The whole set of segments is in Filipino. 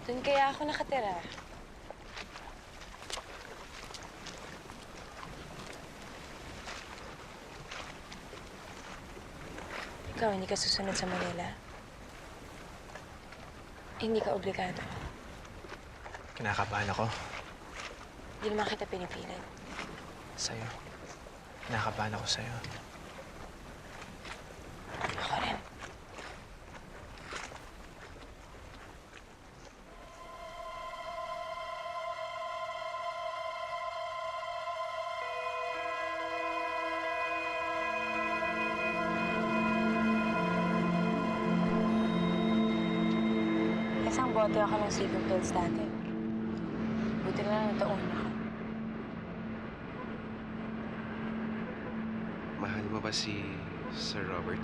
Doon kaya ako nakatira. Ikaw, hindi ka susunod sa Manila. Hindi ka obligado. Kinakabahan ako. Hindi naman kita pinipilit. Sa'yo. Kinakabahan ako sa'yo. Ako rin. Isang bote ako ng sleeping pills dati. Buti na lang nataon ako. Mahal mo ba si Sir Robert?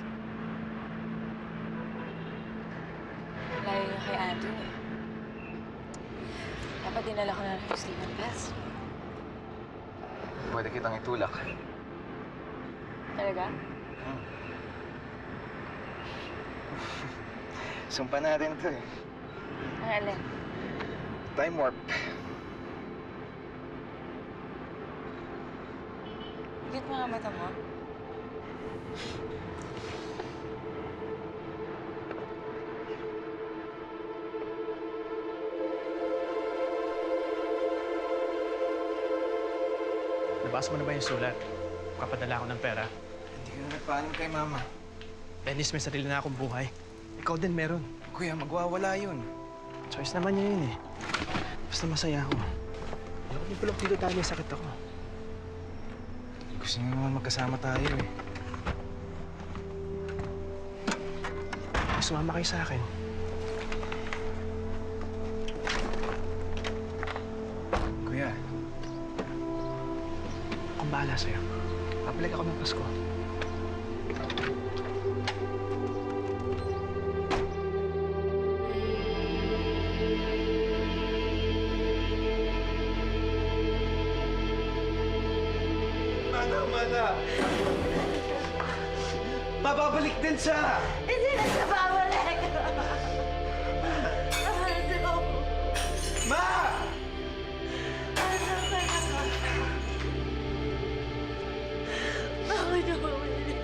Layo yung kay Anton eh. Dapat dinala ko na lang yung sleeping pills. Pwede kitang itulak. Talaga? Sumpa natin to eh. Ang alin? Time warp. Higit mga mata mo. Nabasa mo na ba yung sulat? Kapadala ako ng pera. Hindi ka na nagpaalam kay Mama. Dennis, may sarili na akong buhay. Ikaw din meron. Kuya, magwawala yun. Choice naman niya yun eh. Basta masaya ako. Ayoko din pulong dito dahil may sakit ako. Gusto niyo naman magkasama tayo eh. Sumama kayo sa akin. Kuya, Akong bahala sa'yo. Papalag ako ng Pasko. Mana! Mababalik din siya! Hindi na siya babalik! Ma! Bakit ako ulit?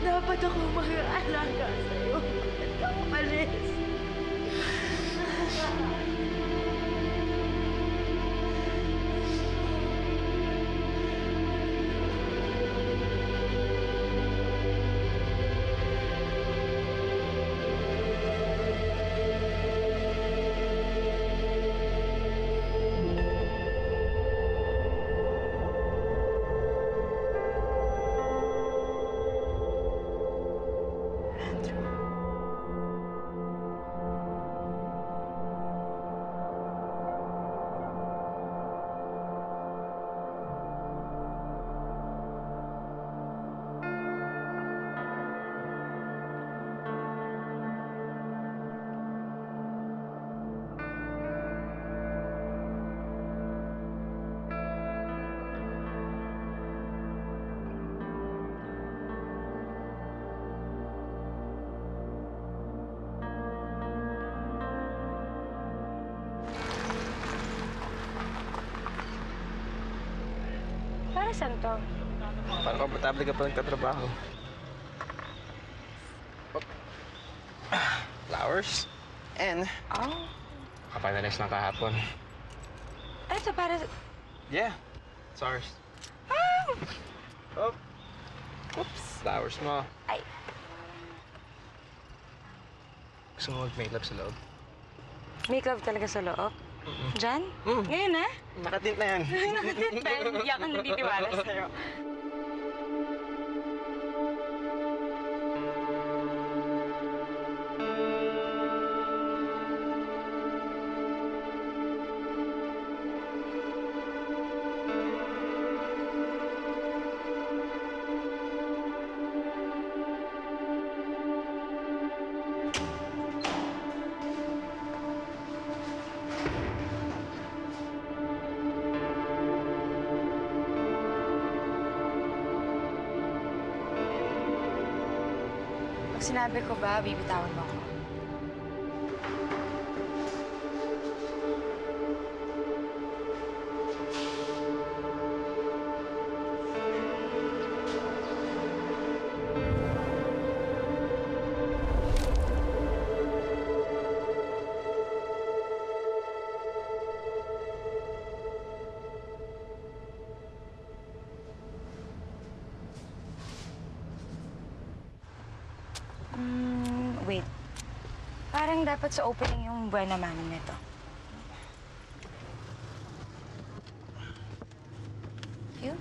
Dapat ako mag-aalaga sa'yo. Bakit ka umalis? Para saan to? Para komportable ka pa nagtatrabaho. Flowers? And Oh. kapanalis ng kahapon. Ito para... Yeah, it's ours. Oh. Oops. Flowers mo. Ay. Gusto mo mag-make love sa loob? Make love talaga sa loob? Diyan? Ngayon na? Nakatint na yan. Hindi ako naniniwala sa'yo. Pag sinabi ko ba, bibitawan mo ako? Wait. Parang dapat sa opening yung Buena Mano nito. You?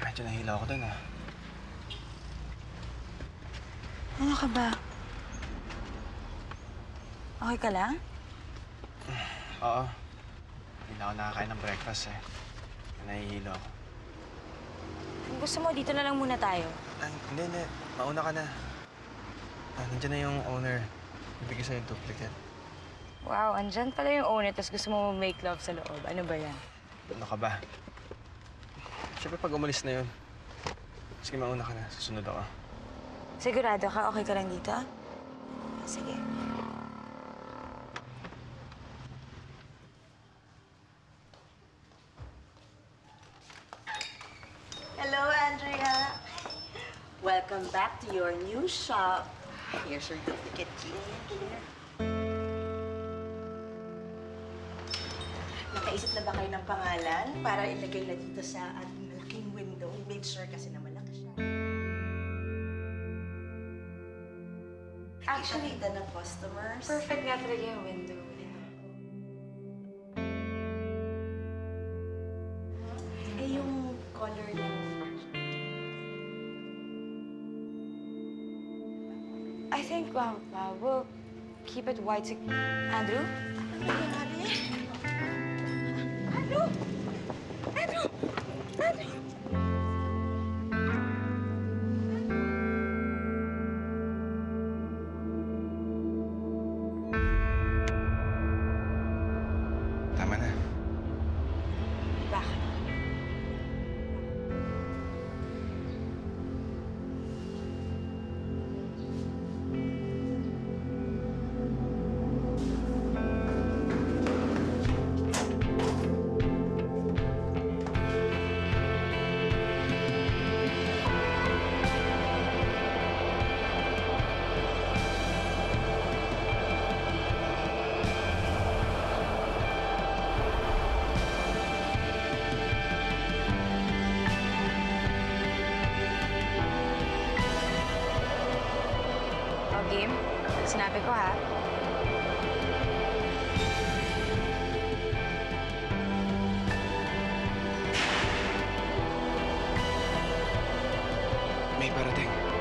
Medyo nahila ako dun, ah. Ano ka ba? Okay ka lang? Oo. Hindi na ako nakakain ng breakfast, eh. Nahihilo ako. Kung gusto mo, dito na lang muna tayo. Ay, hindi. Mauna ka na. Nandiyan na yung owner. Ibigay sa'yo yung duplicate. Wow, andyan pala yung owner, tapos gusto mo make love sa loob. Ano ba yan? Ano ka ba? Siyempre pag umalis na yun. Sige, mauna ka na. Susunod ako. Sigurado ka? Okay ka lang dito? Sige. Hello, Andrea. Welcome back to your new shop. Here's your duplicate key. Nakaisip na ba kayo ng pangalan para ilagay na dito sa ating malaking window? Make sure kasi na malaki siya. Actually, Kita ng customers. perfect nga talaga yung window. Eh, yung color ng... I think, we'll keep it white. Andrew? Ano nangyari? Andrew! Andrew! Andrew! Tama na. Bakit? O, game? Sinabi ko, ha? May parating.